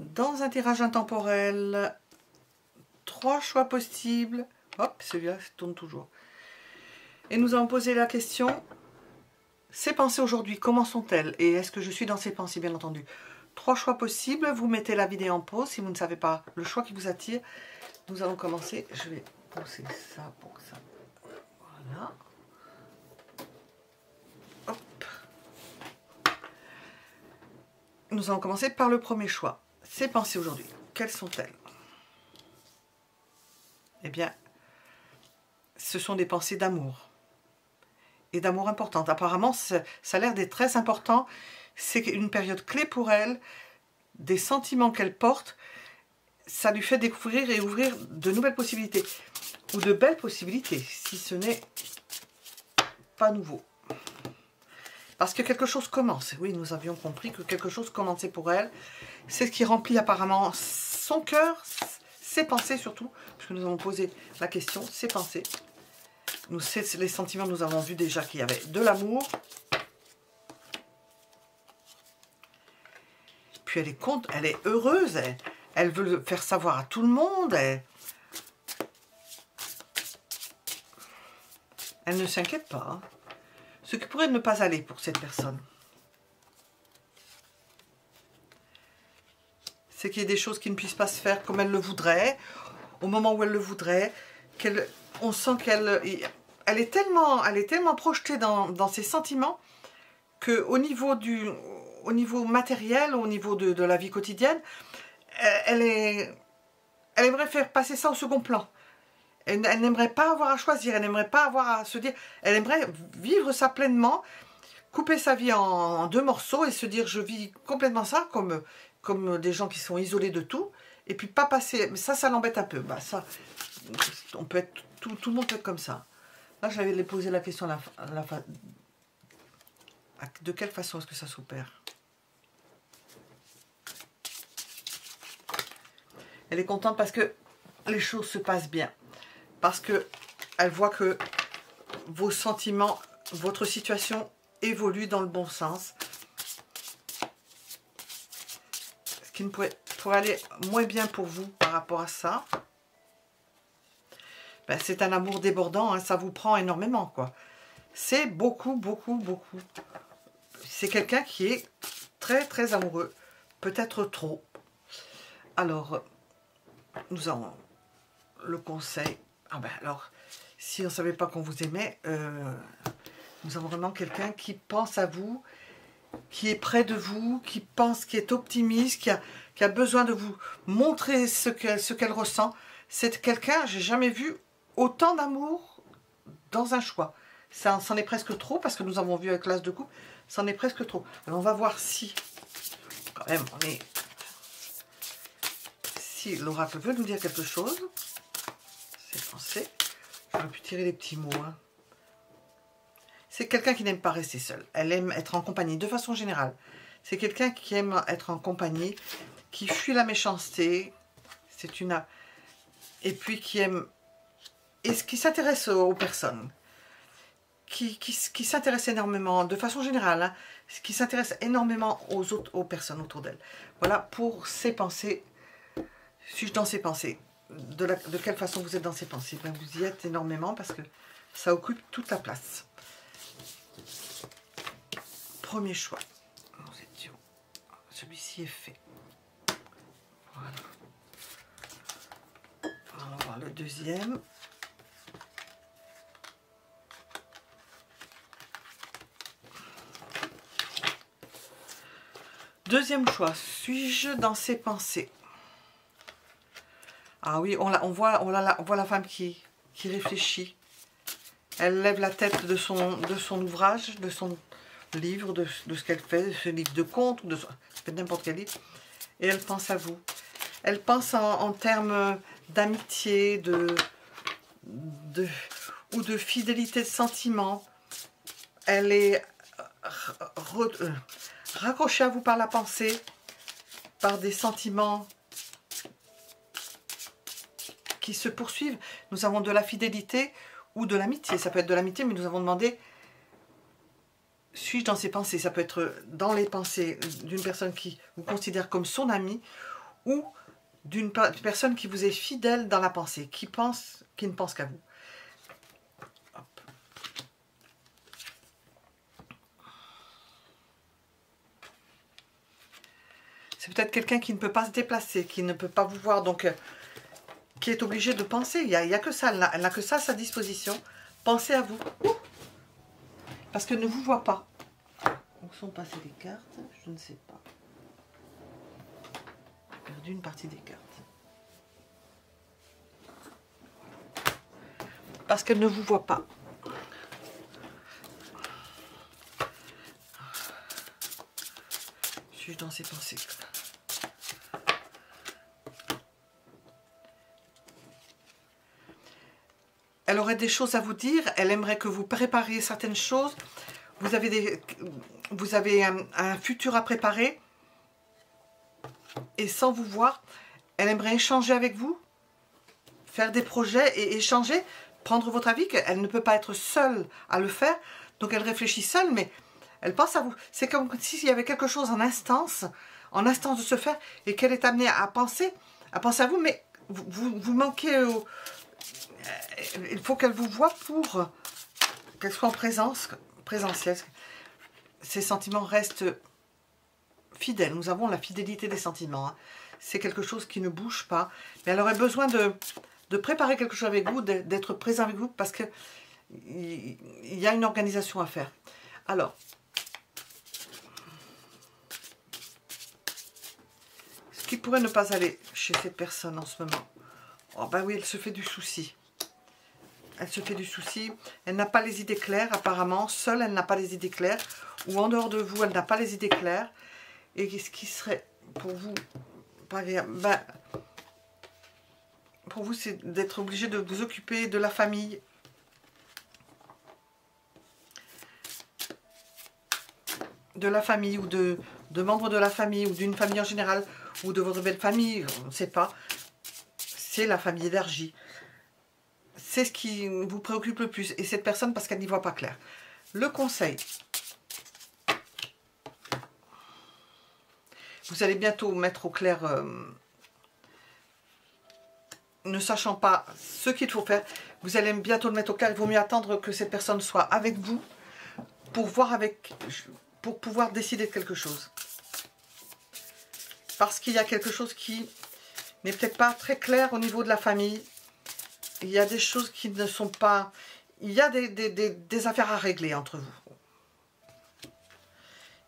Dans un tirage intemporel, 3 choix possibles. Hop, celui-là tourne toujours. Et nous allons poser la question, ces pensées aujourd'hui, comment sont-elles? Et est-ce que je suis dans ces pensées, bien entendu? 3 choix possibles, vous mettez la vidéo en pause si vous ne savez pas le choix qui vous attire. Nous allons commencer, je vais poser ça pour ça. Voilà. Hop. Nous allons commencer par le premier choix. Ces pensées aujourd'hui, quelles sont-elles? Eh bien, ce sont des pensées d'amour. Et d'amour importante. Apparemment, ça a l'air d'être très important. C'est une période clé pour elle. Des sentiments qu'elle porte, ça lui fait découvrir et ouvrir de nouvelles possibilités. Ou de belles possibilités, si ce n'est pas nouveau. Parce que quelque chose commence. Oui, nous avions compris que quelque chose commençait pour elle. C'est ce qui remplit apparemment son cœur, ses pensées surtout, puisque nous avons posé la question, ses pensées. Nous, les sentiments, nous avons vu déjà qu'il y avait de l'amour. Puis elle est heureuse, elle veut le faire savoir à tout le monde. Elle ne s'inquiète pas. Hein. Ce qui pourrait ne pas aller pour cette personne, c'est qu'il y ait des choses qui ne puissent pas se faire comme elle le voudrait, au moment où elle le voudrait. On sent qu'elle est tellement projetée dans ses sentiments qu'au niveau matériel, au niveau de la vie quotidienne, elle aimerait faire passer ça au second plan. Elle n'aimerait pas avoir à choisir, elle n'aimerait pas avoir à se dire, elle aimerait vivre ça pleinement, couper sa vie en 2 morceaux et se dire je vis complètement ça comme des gens qui sont isolés de tout, et puis pas passer, mais ça l'embête un peu. Bah ça, on peut être, tout le monde peut être comme ça. Là j'avais posé la question de quelle façon est-ce que ça s'opère? Elle est contente parce que les choses se passent bien. Parce qu'elle voit que vos sentiments, votre situation évolue dans le bon sens. Ce qui ne pourrait aller moins bien pour vous par rapport à ça. Ben, c'est un amour débordant, hein, ça vous prend énormément, quoi. C'est beaucoup, beaucoup, beaucoup. C'est quelqu'un qui est très, très amoureux. Peut-être trop. Alors, nous avons le conseil. Ah ben alors, si on ne savait pas qu'on vous aimait, nous avons vraiment quelqu'un qui pense à vous, qui est près de vous, qui pense, qui est optimiste, qui a besoin de vous montrer ce qu'elle ressent. C'est quelqu'un, j'ai jamais vu autant d'amour dans un choix. Ça, c'en est presque trop, parce que nous avons vu avec l'as de coupe, c'en est presque trop. Alors on va voir si, quand même, si l'oracle veut nous dire quelque chose. C'est pensé. J'aurais pu tirer les petits mots. Hein. C'est quelqu'un qui n'aime pas rester seul. Elle aime être en compagnie, de façon générale. C'est quelqu'un qui aime être en compagnie, qui fuit la méchanceté. C'est une... Et puis qui aime... Et qui s'intéresse aux personnes. Qui s'intéresse énormément, de façon générale, hein, qui s'intéresse énormément aux personnes autour d'elle. Voilà pour ses pensées. Suis-je dans ses pensées? De quelle façon vous êtes dans ses pensées? Ben, vous y êtes énormément parce que ça occupe toute la place. Premier choix. Nous étions... Celui-ci est fait. Voilà. On va voir le deuxième. Deuxième choix. Suis-je dans ses pensées? Ah oui, on voit la femme qui réfléchit. Elle lève la tête de son ouvrage, de son livre, de ce qu'elle fait, de ce livre de contes, de n'importe quel livre. Et elle pense à vous. Elle pense en termes d'amitié, ou de fidélité de sentiment. Elle est raccrochée à vous par la pensée, par des sentiments qui se poursuivent. Nous avons de la fidélité ou de l'amitié. Ça peut être de l'amitié, mais nous avons demandé, suis-je dans ses pensées? Ça peut être dans les pensées d'une personne qui vous considère comme son ami, ou d'une personne qui vous est fidèle dans la pensée, qui ne pense qu'à vous. Hop. C'est peut-être quelqu'un qui ne peut pas se déplacer, qui ne peut pas vous voir, donc qui est obligé de penser. Il n'y a que ça, elle n'a que ça à sa disposition. Pensez à vous. Parce qu'elle ne vous voit pas. Où sont passées les cartes? Je ne sais pas. J'ai perdu une partie des cartes. Parce qu'elle ne vous voit pas. Suis-je dans ses pensées? Elle aurait des choses à vous dire, elle aimerait que vous prépariez certaines choses. Vous avez un futur à préparer. Et sans vous voir, elle aimerait échanger avec vous, faire des projets et échanger, prendre votre avis, qu'elle ne peut pas être seule à le faire. Donc elle réfléchit seule, mais elle pense à vous. C'est comme s'il y avait quelque chose en instance de se faire, et qu'elle est amenée à penser à vous, mais vous manquez... il faut qu'elle vous voie pour qu'elle soit en présentielle. Ces sentiments restent fidèles. Nous avons la fidélité des sentiments. Hein. C'est quelque chose qui ne bouge pas. Mais elle aurait besoin de préparer quelque chose avec vous, d'être présent avec vous, parce qu'il y a une organisation à faire. Alors, ce qui pourrait ne pas aller chez cette personne en ce moment. Oh ben oui, elle se fait du souci. Elle se fait du souci. Elle n'a pas les idées claires, apparemment. Seule, elle n'a pas les idées claires. Ou en dehors de vous, elle n'a pas les idées claires. Et ce qui serait pour vous pas agréable, ben, pour vous, c'est d'être obligé de vous occuper de la famille. De la famille, ou de membres de la famille, ou d'une famille en général, ou de votre belle famille, on ne sait pas. C'est la famille élargie. C'est ce qui vous préoccupe le plus. Et cette personne, parce qu'elle n'y voit pas clair. Le conseil. Vous allez bientôt mettre au clair, ne sachant pas ce qu'il faut faire. Vous allez bientôt le mettre au clair. Il vaut mieux attendre que cette personne soit avec vous pour pour pouvoir décider de quelque chose. Parce qu'il y a quelque chose qui n'est peut-être pas très clair au niveau de la famille. Il y a des choses qui ne sont pas... Il y a des affaires à régler entre vous.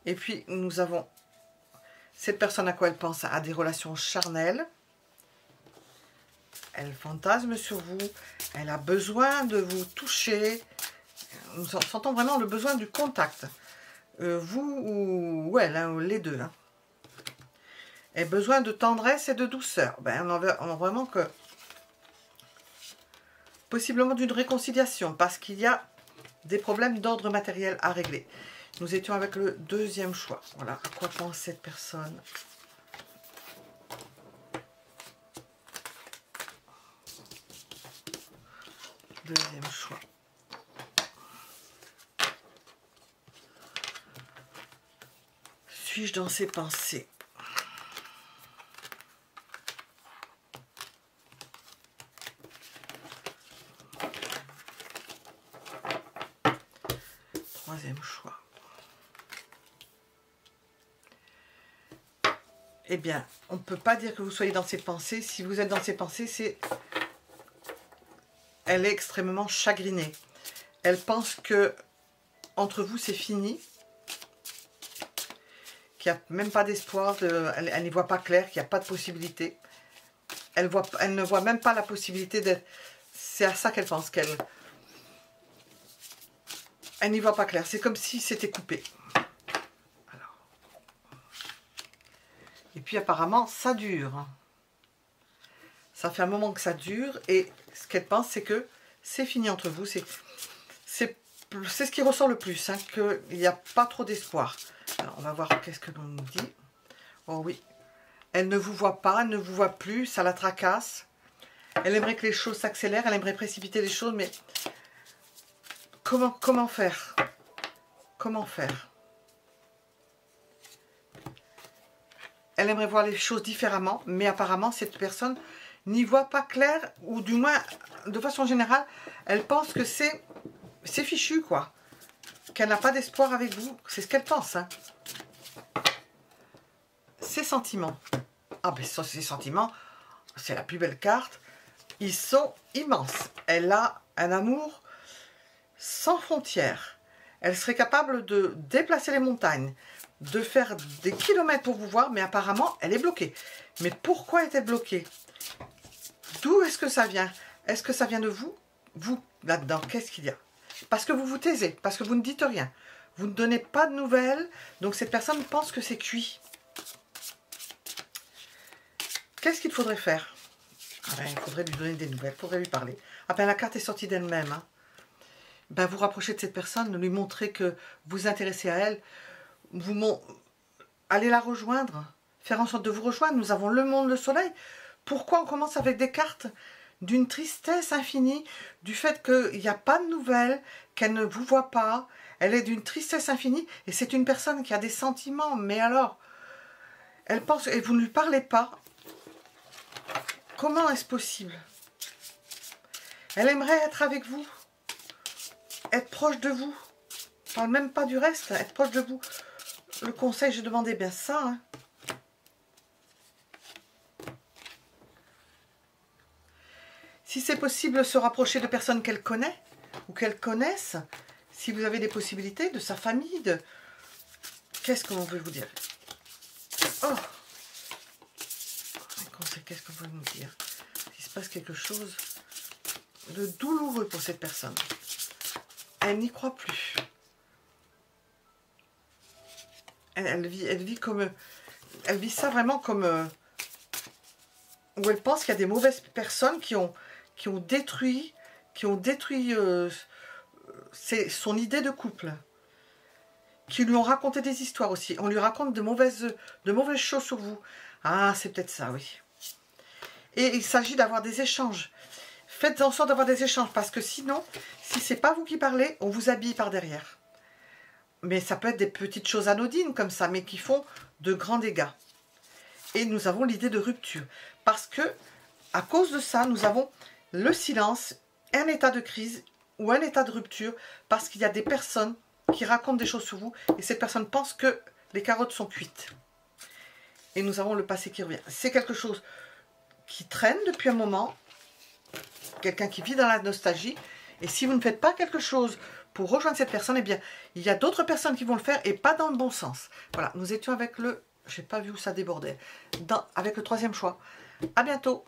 Et puis, nous avons cette personne à quoi elle pense, à des relations charnelles. Elle fantasme sur vous. Elle a besoin de vous toucher. Nous sentons vraiment le besoin du contact. Vous ou elle, hein, les deux. Hein. Elle a besoin de tendresse et de douceur. Ben, on a vraiment que... Possiblement d'une réconciliation, parce qu'il y a des problèmes d'ordre matériel à régler. Nous étions avec le deuxième choix. Voilà, à quoi pense cette personne? Deuxième choix. Suis-je dans ses pensées? Troisième choix. Eh bien, on ne peut pas dire que vous soyez dans ses pensées. Si vous êtes dans ses pensées, c'est... Elle est extrêmement chagrinée. Elle pense que entre vous, c'est fini. Qu'il n'y a même pas d'espoir. Elle n'y voit pas clair, qu'il n'y a pas de possibilité. Elle ne voit même pas la possibilité d'être... C'est à ça qu'elle pense, Elle n'y voit pas clair. C'est comme si c'était coupé. Alors. Et puis apparemment, ça dure. Ça fait un moment que ça dure. Et ce qu'elle pense, c'est que c'est fini entre vous. C'est ce qui ressort le plus. Hein, qu'il n'y a pas trop d'espoir. Alors, on va voir qu'est-ce que l'on nous dit. Oh oui. Elle ne vous voit pas. Elle ne vous voit plus. Ça la tracasse. Elle aimerait que les choses s'accélèrent. Elle aimerait précipiter les choses. Mais comment faire? Comment faire? elle aimerait voir les choses différemment, mais apparemment cette personne n'y voit pas clair, ou du moins, de façon générale, elle pense que c'est fichu, quoi. Qu'elle n'a pas d'espoir avec vous, c'est ce qu'elle pense. Hein. Ses sentiments. Ah ben ses sentiments, c'est la plus belle carte. Ils sont immenses. Elle a un amour sans frontières. Elle serait capable de déplacer les montagnes, de faire des kilomètres pour vous voir, mais apparemment, elle est bloquée. Mais pourquoi est-elle bloquée? D'où est-ce que ça vient? Est-ce que ça vient de vous? Vous, là-dedans, qu'est-ce qu'il y a? Parce que vous vous taisez, parce que vous ne dites rien. Vous ne donnez pas de nouvelles, donc cette personne pense que c'est cuit. Qu'est-ce qu'il faudrait faire? Ah ben, il faudrait lui donner des nouvelles, il faudrait lui parler. Ah ben, la carte est sortie d'elle-même. Hein. Ben, vous rapprochez de cette personne, lui montrer que vous intéressez à elle, allez la rejoindre, faire en sorte de vous rejoindre. Nous avons le monde, le soleil. Pourquoi on commence avec des cartes d'une tristesse infinie, du fait qu'il n'y a pas de nouvelles, qu'elle ne vous voit pas, elle est d'une tristesse infinie, et c'est une personne qui a des sentiments, mais alors, elle pense, et vous ne lui parlez pas. Comment est-ce possible? Elle aimerait être avec vous, être proche de vous. Je ne parle même pas du reste, être proche de vous. Le conseil, je demandais bien ça. Hein. Si c'est possible, se rapprocher de personnes qu'elle connaît ou qu'elle connaisse. Si vous avez des possibilités, de sa famille, de... Qu'est-ce qu'on veut vous dire? Oh! Qu'est-ce qu'on veut nous dire? Il se passe quelque chose de douloureux pour cette personne. Elle n'y croit plus. Elle vit comme... Elle vit ça vraiment comme... où elle pense qu'il y a des mauvaises personnes qui ont détruit son idée de couple. Qui lui ont raconté des histoires aussi. On lui raconte de mauvaises choses sur vous. Ah, c'est peut-être ça, oui. Et il s'agit d'avoir des échanges. Faites en sorte d'avoir des échanges, parce que sinon, si c'est pas vous qui parlez, on vous habille par derrière. Mais ça peut être des petites choses anodines comme ça, mais qui font de grands dégâts. Et nous avons l'idée de rupture. Parce que, à cause de ça, nous avons le silence, un état de crise ou un état de rupture, parce qu'il y a des personnes qui racontent des choses sur vous, et cette personne pense que les carottes sont cuites. Et nous avons le passé qui revient. C'est quelque chose qui traîne depuis un moment, quelqu'un qui vit dans la nostalgie, et si vous ne faites pas quelque chose pour rejoindre cette personne, eh bien, il y a d'autres personnes qui vont le faire, et pas dans le bon sens. Voilà, nous étions avec le... Je n'ai pas vu où ça débordait. Avec le troisième choix. À bientôt.